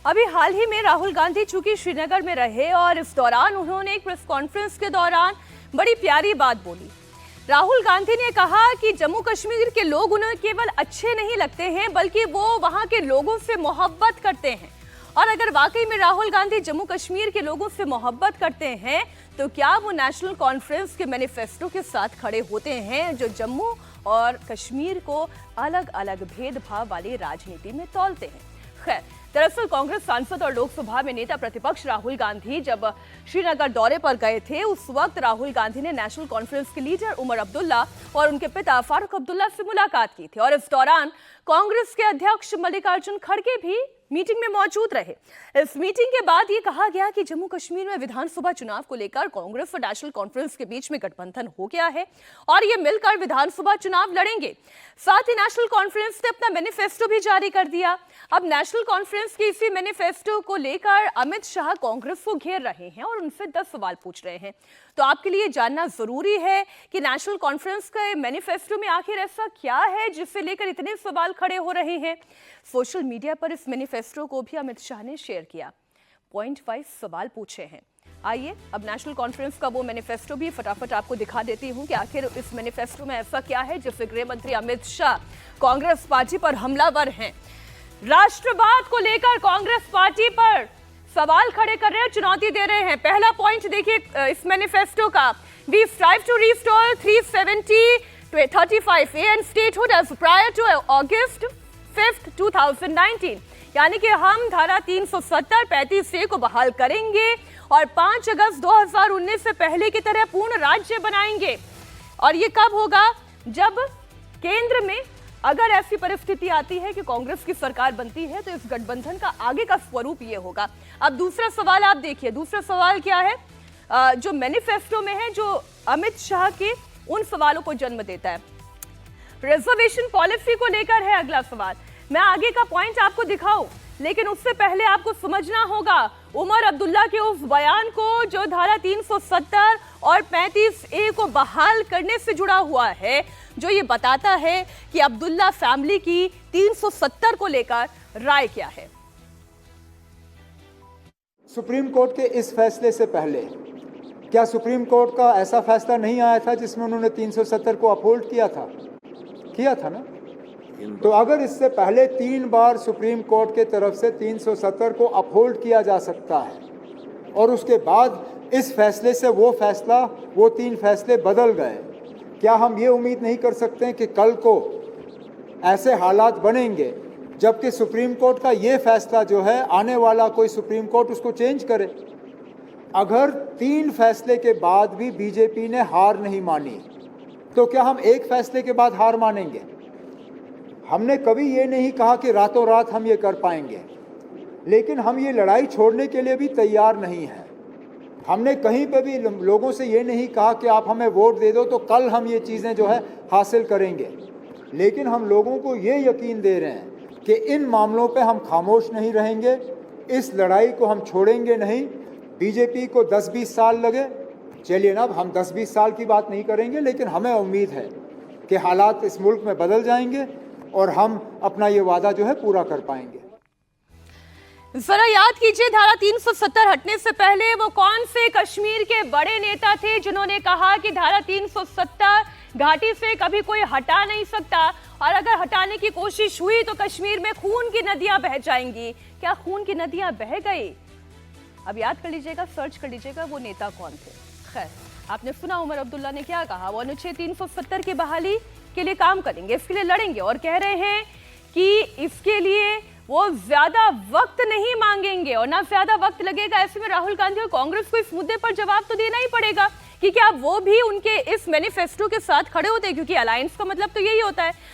अभी हाल ही में राहुल गांधी चूंकि श्रीनगर में रहे और इस दौरान उन्होंने एक प्रेस कॉन्फ्रेंस के दौरान बड़ी प्यारी बात बोली। राहुल गांधी ने कहा कि जम्मू कश्मीर के लोग उन्हें केवल अच्छे नहीं लगते हैं बल्कि वो वहां के लोगों से मोहब्बत करते हैं। और अगर वाकई में राहुल गांधी जम्मू कश्मीर के लोगों से मोहब्बत करते हैं तो क्या वो नेशनल कॉन्फ्रेंस के मैनिफेस्टो के साथ खड़े होते हैं जो जम्मू और कश्मीर को अलग अलग भेदभाव वाली राजनीति में तौलते हैं। खैर, दरअसल कांग्रेस सांसद और लोकसभा में नेता प्रतिपक्ष राहुल गांधी जब श्रीनगर दौरे पर गए थे उस वक्त राहुल गांधी ने नेशनल कॉन्फ्रेंस के लीडर उमर अब्दुल्ला और उनके पिता फारूक अब्दुल्ला से मुलाकात की थी और इस दौरान कांग्रेस के अध्यक्ष मल्लिकार्जुन खड़गे भी मीटिंग में मौजूद रहे। इस मीटिंग के बाद ये कहा गया कि जम्मू कश्मीर में विधानसभा चुनाव को लेकर कांग्रेस और नेशनल कॉन्फ्रेंस के बीच में गठबंधन हो गया है और ये मिलकर विधानसभा चुनाव लड़ेंगे। साथ ही नेशनल कॉन्फ्रेंस ने अपना मैनिफेस्टो भी जारी कर दिया। अब नेशनल कॉन्फ्रेंस के इसी मैनिफेस्टो को लेकर अमित शाह कांग्रेस को घेर रहे हैं और उनसे 10 सवाल पूछ रहे हैं। तो आपके लिए जानना जरूरी है कि नेशनल कॉन्फ्रेंस के मैनिफेस्टो में आखिर ऐसा क्या है जिससे लेकर इतने सवाल खड़े हो रहे हैं। सोशल मीडिया पर इस मैनिफेस्टो को भी अमित शाह ने शेयर किया। पॉइंट वाइज सवाल पूछे हैं। आइए अब नेशनल कॉन्फ्रेंस का वो मैनिफेस्टो भी फटाफट आपको दिखा देती हूं कि आखिर इस मैनिफेस्टो में ऐसा क्या है जिससे गृह मंत्री अमित शाह कांग्रेस पार्टी पर हमलावर हैं। राष्ट्रवाद को लेकर कांग्रेस पार्टी पर सवाल खड़े कर रहे हैं, चुनौती दे रहे हैं। पहला पॉइंट देखिए इस मैनिफेस्टो का, we strive to restore 370-35 and statehood as prior to August 5, 2019, यानी कि हम धारा 370-35 को बहाल करेंगे और 5 अगस्त 2019 से पहले की तरह पूर्ण राज्य बनाएंगे। और ये कब होगा? जब केंद्र में अगर ऐसी परिस्थिति आती है कि कांग्रेस की सरकार बनती है तो इस गठबंधन का आगे का स्वरूप ये होगा। अब दूसरा सवाल आप देखिए, दूसरा सवाल क्या है जो मैनिफेस्टो में है, जो अमित शाह के उन सवालों को जन्म देता है। रिजर्वेशन पॉलिसी को लेकर है अगला सवाल। मैं आगे का पॉइंट आपको दिखाऊं लेकिन उससे पहले आपको समझना होगा उमर अब्दुल्ला के उस बयान को जो धारा 370 और 35A को बहाल करने से जुड़ा हुआ है, जो ये बताता है कि अब्दुल्ला फैमिली की 370 को लेकर राय क्या है। सुप्रीम कोर्ट के इस फैसले से पहले क्या सुप्रीम कोर्ट का ऐसा फैसला नहीं आया था जिसमें उन्होंने 370 को अपहोल्ड किया था ना? तो अगर इससे पहले 3 बार सुप्रीम कोर्ट के तरफ से 370 को अपहोल्ड किया जा सकता है और उसके बाद इस फैसले से वो 3 फैसले बदल गए, क्या हम ये उम्मीद नहीं कर सकते हैं कि कल को ऐसे हालात बनेंगे जबकि सुप्रीम कोर्ट का ये फैसला जो है आने वाला कोई सुप्रीम कोर्ट उसको चेंज करे? अगर 3 फैसले के बाद भी बीजेपी ने हार नहीं मानी तो क्या हम एक फैसले के बाद हार मानेंगे? हमने कभी ये नहीं कहा कि रातों रात हम ये कर पाएंगे, लेकिन हम ये लड़ाई छोड़ने के लिए भी तैयार नहीं हैं। हमने कहीं पे भी लोगों से ये नहीं कहा कि आप हमें वोट दे दो तो कल हम ये चीज़ें जो है हासिल करेंगे, लेकिन हम लोगों को ये यकीन दे रहे हैं कि इन मामलों पे हम खामोश नहीं रहेंगे, इस लड़ाई को हम छोड़ेंगे नहीं। बीजेपी को 10-20 साल लगे, चलिए ना, हम 10-20 साल की बात नहीं करेंगे, लेकिन हमें उम्मीद है कि हालात इस मुल्क में बदल जाएंगे और हम अपना ये वादा जो है पूरा कर पाएंगे। जरा याद कीजिए, धारा 370 हटने से पहले वो कौन से कश्मीर के बड़े नेता थे जिन्होंने कहा कि धारा 370 घाटी से कभी कोई हटा नहीं सकता और अगर हटाने की कोशिश हुई तो कश्मीर में खून की नदियां बह जाएंगी। क्या खून की नदियां बह गई? अब याद कर लीजिएगा, सर्च कर लीजिएगा वो नेता कौन थे। खैर, आपने सुना उमर अब्दुल्ला ने क्या कहा। वो अनुच्छेद 370 की बहाली के लिए काम करेंगे, इसके लिए लड़ेंगे और कह रहे हैं कि इसके लिए वो ज्यादा वक्त नहीं मांगेंगे और ना ज्यादा वक्त लगेगा। ऐसे में राहुल गांधी और कांग्रेस को इस मुद्दे पर जवाब तो देना ही पड़ेगा कि क्या वो भी उनके इस मैनिफेस्टो के साथ खड़े होते हैं, क्योंकि अलायंस का मतलब तो यही होता है।